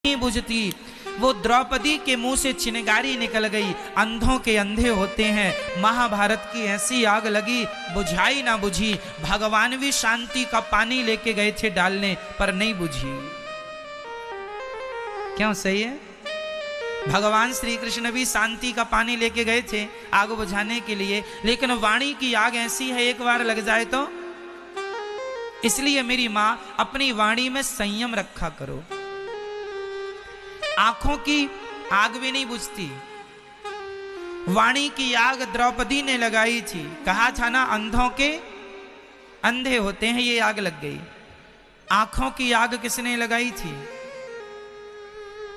नहीं बुझती। वो द्रौपदी के मुंह से चिनगारी निकल गई। अंधों के अंधे होते हैं। महाभारत की ऐसी आग लगी, बुझाई ना बुझी। भगवान भी शांति का पानी लेके गए थे डालने, पर नहीं बुझी। क्यों? सही है। भगवान श्री कृष्ण भी शांति का पानी लेके गए थे आग बुझाने के लिए, लेकिन वाणी की आग ऐसी है, एक बार लग जाए तो। इसलिए मेरी मां, अपनी वाणी में संयम रखा करो। आंखों की आग भी नहीं बुझती। वाणी की आग द्रौपदी ने लगाई थी। कहा था ना, अंधों के अंधे होते हैं, ये आग लग गई। आंखों की आग किसने लगाई थी?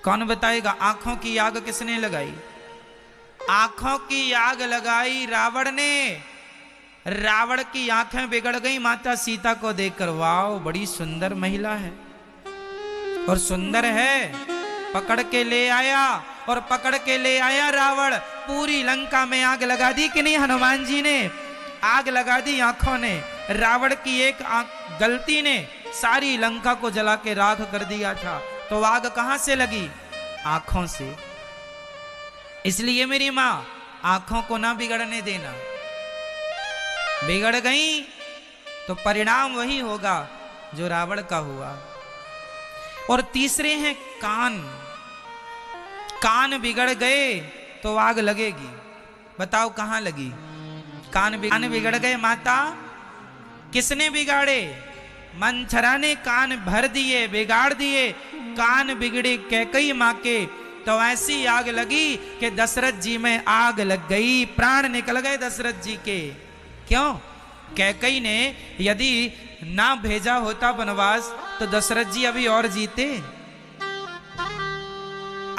कौन बताएगा? आंखों की आग किसने लगाई? आंखों की आग लगाई रावण ने। रावण की आंखें बिगड़ गई माता सीता को देखकर। वाह, बड़ी सुंदर महिला है, और सुंदर है। पकड़ के ले आया, और पकड़ के ले आया रावण। पूरी लंका में आग लगा दी कि नहीं? हनुमान जी ने आग लगा दी आंखों ने। रावण की एक गलती ने सारी लंका को जला के राख कर दिया था। तो आग कहां से लगी? आंखों से। इसलिए मेरी मां, आंखों को ना बिगड़ने देना। बिगड़ गई तो परिणाम वही होगा जो रावण का हुआ। और तीसरे हैं कान। कान बिगड़ गए तो आग लगेगी। बताओ कहां लगी? कान बिगड़ गए माता। किसने बिगाड़े? मंथरा ने कान भर दिए, बिगाड़ दिए। कान बिगड़े कैकई मां के, तो ऐसी आग लगी कि दशरथ जी में आग लग गई। प्राण निकल गए दशरथ जी के। क्यों? कैकई ने यदि ना भेजा होता वनवास, तो दशरथ जी अभी और जीते।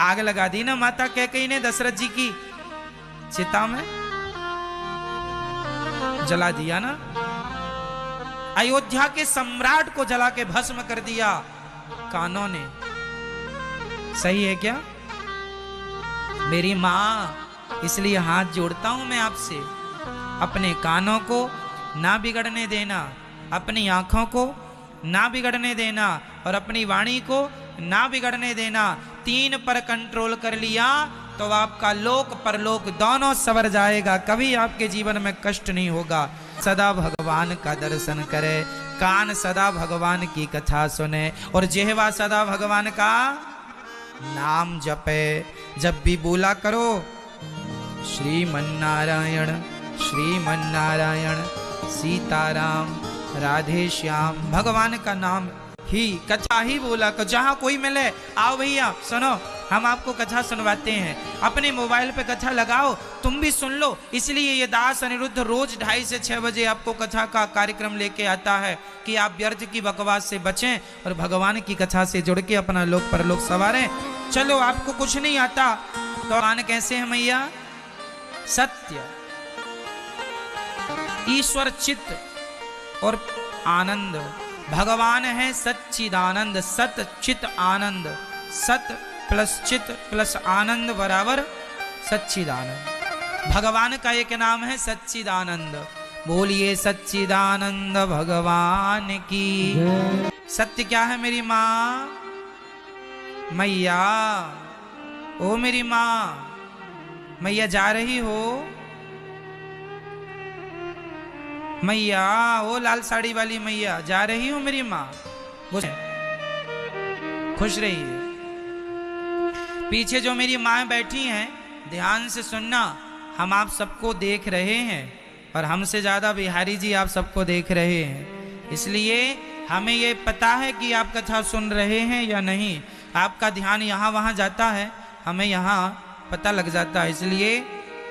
आग लगा दी ना माता कैकई ने दशरथ जी की चिता में, जला दिया ना। अयोध्या के सम्राट को जला के भस्म कर दिया कानों ने। सही है क्या मेरी मां? इसलिए हाथ जोड़ता हूं मैं आपसे, अपने कानों को ना बिगड़ने देना, अपनी आंखों को ना बिगड़ने देना, और अपनी वाणी को ना बिगड़ने देना। 3 पर कंट्रोल कर लिया तो आपका लोक परलोक दोनों सवर जाएगा। कभी आपके जीवन में कष्ट नहीं होगा। सदा भगवान का दर्शन करे, कान सदा भगवान की कथा सुने, और जिह्वा सदा भगवान का नाम जपे। जब भी बोला करो श्रीमन्नारायण श्रीमन्नारायण, सीताराम राधे श्याम, भगवान का नाम ही, कथा ही बोला कर। जहां कोई मिले, आओ भैया सुनो, हम आपको कथा सुनवाते हैं। अपने मोबाइल पे कथा लगाओ, तुम भी सुन लो। इसलिए ये दास अनिरुद्ध रोज 2:30 से 6 बजे आपको कथा का कार्यक्रम लेके आता है कि आप व्यर्थ की बकवास से बचें और भगवान की कथा से जुड़ के अपना लोक परलोक संवारें। चलो, आपको कुछ नहीं आता तो भगवान कैसे है मैया? सत्य, ईश्वर, चित्त और आनंद। भगवान है सच्चिदानंद। सत चित आनंद। सत प्लस चित प्लस आनंद बराबर सच्चिदानंद। भगवान का एक नाम है सच्चिदानंद। बोलिए सच्चिदानंद भगवान की। सत्य क्या है मेरी मां? मैया, ओ मेरी मां, मैया जा रही हो? मैया, ओ लाल साड़ी वाली मैया, जा रही हो मेरी मां? खुश रहिए। पीछे जो मेरी माँ बैठी हैं, ध्यान से सुनना। हम आप सबको देख रहे हैं, और हमसे ज्यादा बिहारी जी आप सबको देख रहे हैं। इसलिए हमें ये पता है कि आप कथा सुन रहे हैं या नहीं। आपका ध्यान यहाँ वहाँ जाता है, हमें यहाँ पता लग जाता है। इसलिए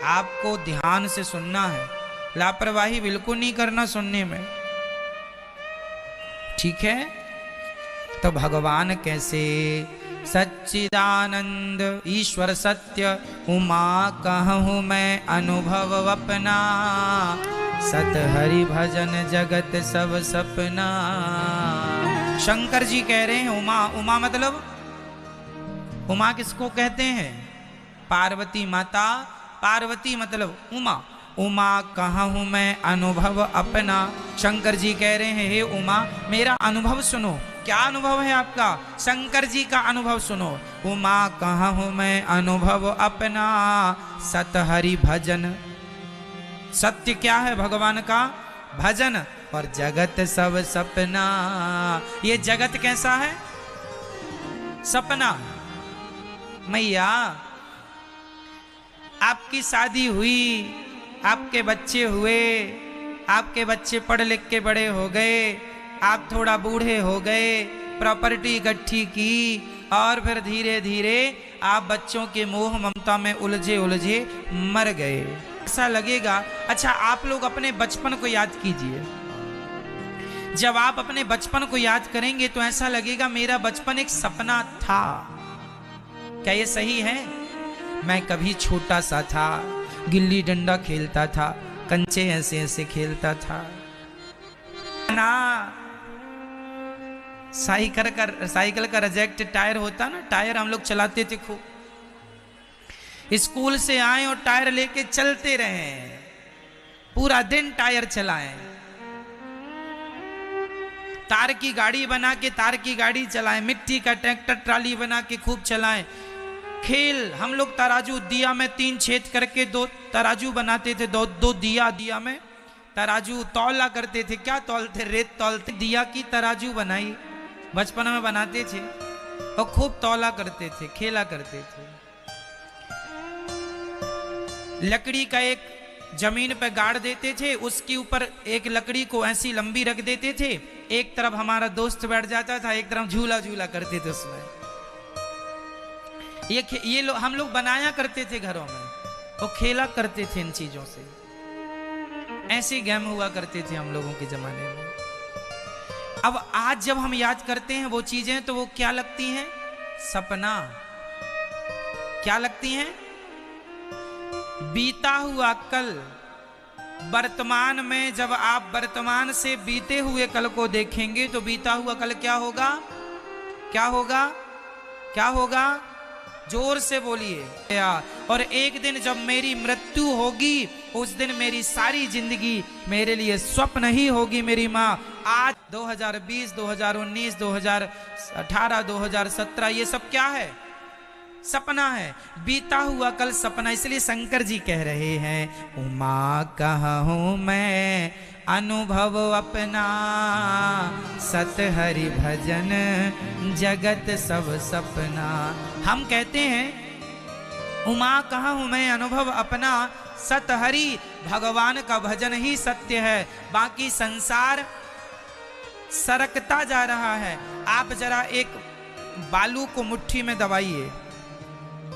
आपको ध्यान से सुनना है, लापरवाही बिल्कुल नहीं करना सुनने में, ठीक है? तो भगवान कैसे? सच्चिदानंद ईश्वर सत्य, उमा कहूँ मैं अनुभव अपना, सत हरि भजन जगत सब सपना। शंकर जी कह रहे हैं उमा। उमा मतलब, उमा किसको कहते हैं? पार्वती माता। पार्वती मतलब उमा। उमा कहूँ मैं अनुभव अपना। शंकर जी कह रहे हैं, हे उमा, मेरा अनुभव सुनो। क्या अनुभव है आपका? शंकर जी का अनुभव सुनो। उमा कहूँ मैं अनुभव अपना, सत हरि भजन। सत्य क्या है? भगवान का भजन। और जगत सब सपना। ये जगत कैसा है? सपना। मैया आपकी शादी हुई, आपके बच्चे हुए, आपके बच्चे पढ़ लिख के बड़े हो गए, आप थोड़ा बूढ़े हो गए, प्रॉपर्टी इकट्ठी की, और फिर धीरे धीरे आप बच्चों के मोह ममता में उलझे उलझे मर गए। ऐसा लगेगा। अच्छा, आप लोग अपने बचपन को याद कीजिए। जब आप अपने बचपन को याद करेंगे तो ऐसा लगेगा मेरा बचपन एक सपना था। क्या ये सही है? मैं कभी छोटा सा था, गिल्ली डंडा खेलता था, कंचे ऐसे ऐसे खेलता था ना। साइकिल का रिजेक्ट टायर होता ना, टायर हम लोग चलाते थे खूब। स्कूल से आए और टायर लेके चलते रहे, पूरा दिन टायर चलाएं। तार की गाड़ी बना के तार की गाड़ी चलाएं, मिट्टी का ट्रैक्टर ट्राली बना के खूब चलाएं। खेल हम लोग तराजू, दिया में 3 छेद करके 2 तराजू बनाते थे, दो दिया में तराजू तौला करते थे। क्या तौलते? रेत तौलते। दिया की तराजू बनाई, बचपन में बनाते थे और खूब तौला करते थे, खेला करते थे। लकड़ी का एक जमीन पे गाड़ देते थे, उसके ऊपर एक लकड़ी को ऐसी लंबी रख देते थे, एक तरफ हमारा दोस्त बैठ जाता था, एक तरफ झूला झूला करते थे उसमें। ये हम लोग बनाया करते थे घरों में और खेला करते थे इन चीजों से। ऐसे गेम हुआ करते थे हम लोगों के जमाने में। अब आज जब हम याद करते हैं वो चीजें, तो वो क्या लगती हैं? सपना। क्या लगती हैं? बीता हुआ कल। वर्तमान में जब आप वर्तमान से बीते हुए कल को देखेंगे तो बीता हुआ कल क्या होगा? क्या होगा? क्या होगा? जोर से बोलिए। और एक दिन जब मेरी मृत्यु होगी, उस दिन मेरी सारी जिंदगी मेरे लिए स्वप्न ही होगी मेरी माँ। आज 2020, 2019, 2018, 2017 ये सब क्या है? सपना है। बीता हुआ कल सपना। इसलिए शंकर जी कह रहे हैं, उमा कहूँ मैं अनुभव अपना, सत हरि भजन जगत सब सपना। हम कहते हैं उमा कहूँ मैं अनुभव अपना, सत हरि भगवान का भजन ही सत्य है, बाकी संसार सरकता जा रहा है। आप जरा एक बालू को मुट्ठी में दबाइए,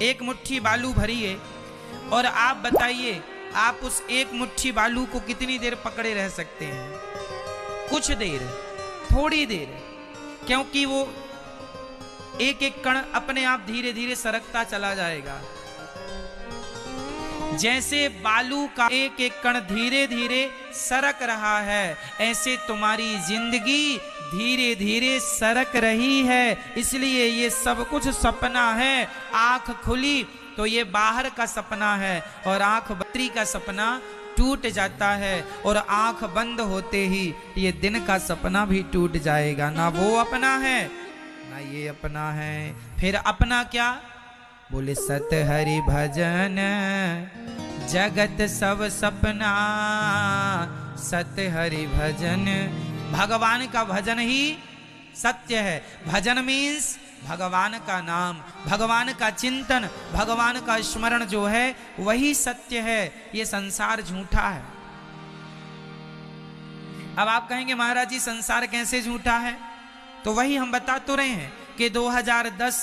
एक मुट्ठी बालू भरिए और आप बताइए आप उस एक मुट्ठी बालू को कितनी देर पकड़े रह सकते हैं? कुछ देर, थोड़ी देर, क्योंकि वो एक एक कण अपने आप धीरे धीरे सरकता चला जाएगा। जैसे बालू का एक एक कण धीरे धीरे सरक रहा है, ऐसे तुम्हारी जिंदगी धीरे धीरे सरक रही है। इसलिए ये सब कुछ सपना है। आंख खुली तो ये बाहर का सपना है, और आंख बत्री का सपना टूट जाता है, और आंख बंद होते ही ये दिन का सपना भी टूट जाएगा। ना वो अपना है ना ये अपना है। फिर अपना क्या? बोले सत हरि भजन जगत सब सपना, सत हरि भजन। भगवान का भजन ही सत्य है। भजन मीन्स भगवान का नाम, भगवान का चिंतन, भगवान का स्मरण जो है वही सत्य है। ये संसार झूठा है। अब आप कहेंगे महाराज जी संसार कैसे झूठा है? तो वही हम बता तो रहे हैं कि 2010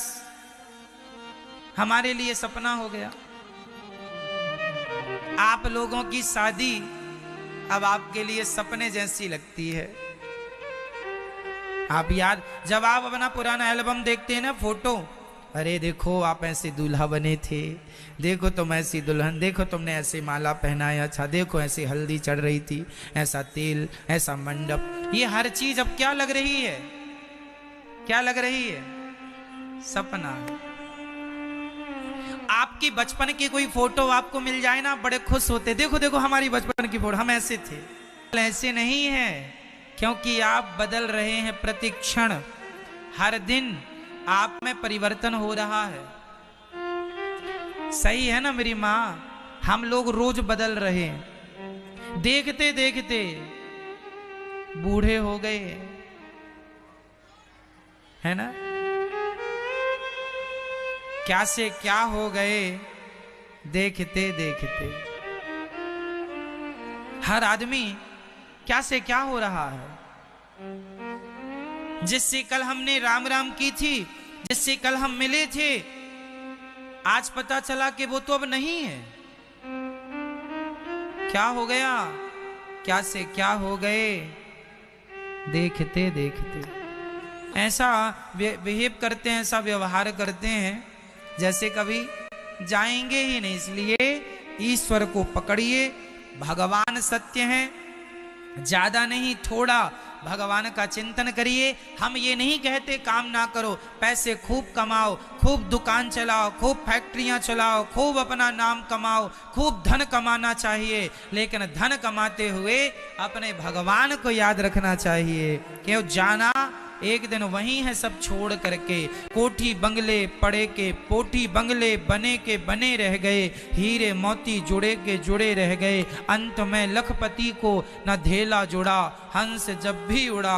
हमारे लिए सपना हो गया। आप लोगों की शादी अब आपके लिए सपने जैसी लगती है। आप याद, जब आप अपना पुराना एल्बम देखते हैं ना, फोटो, अरे देखो आप ऐसे दूल्हा बने थे, देखो तुम ऐसी दुल्हन, देखो तुमने ऐसे माला पहनाया, अच्छा देखो ऐसी हल्दी चढ़ रही थी, ऐसा तेल, ऐसा मंडप, ये हर चीज अब क्या लग रही है? क्या लग रही है? सपना। आपकी बचपन की कोई फोटो आपको मिल जाए ना, बड़े खुश होते, देखो देखो हमारी बचपन की फोटो, हम ऐसे थे। ऐसे नहीं है, क्योंकि आप बदल रहे हैं प्रति क्षण। हर दिन आप में परिवर्तन हो रहा है। सही है ना मेरी माँ? हम लोग रोज बदल रहे हैं, देखते देखते बूढ़े हो गए, है ना? क्या से क्या हो गए देखते देखते। हर आदमी क्या से क्या हो रहा है। जिससे कल हमने राम राम की थी, जिससे कल हम मिले थे, आज पता चला कि वो तो अब नहीं है। क्या हो गया? क्या से क्या हो गए देखते देखते। ऐसा बिहेव करते हैं, ऐसा व्यवहार करते हैं जैसे कभी जाएंगे ही नहीं। इसलिए ईश्वर को पकड़िए, भगवान सत्य है, ज्यादा नहीं थोड़ा भगवान का चिंतन करिए। हम ये नहीं कहते काम ना करो, पैसे खूब कमाओ, खूब दुकान चलाओ, खूब फैक्ट्रियां चलाओ, खूब अपना नाम कमाओ, खूब धन कमाना चाहिए, लेकिन धन कमाते हुए अपने भगवान को याद रखना चाहिए। क्यों? जाना एक दिन वही है सब छोड़ करके। कोठी बंगले पड़े के पोठी बंगले बने के बने रह गए, हीरे मोती जुड़े के जुड़े रह गए। अंत में लखपति को न धेला जुड़ा, हंस जब भी उड़ा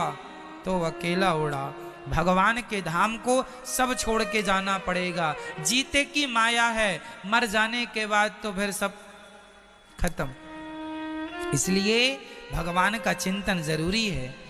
तो अकेला उड़ा। भगवान के धाम को सब छोड़ के जाना पड़ेगा। जीते की माया है, मर जाने के बाद तो फिर सब खत्म। इसलिए भगवान का चिंतन जरूरी है।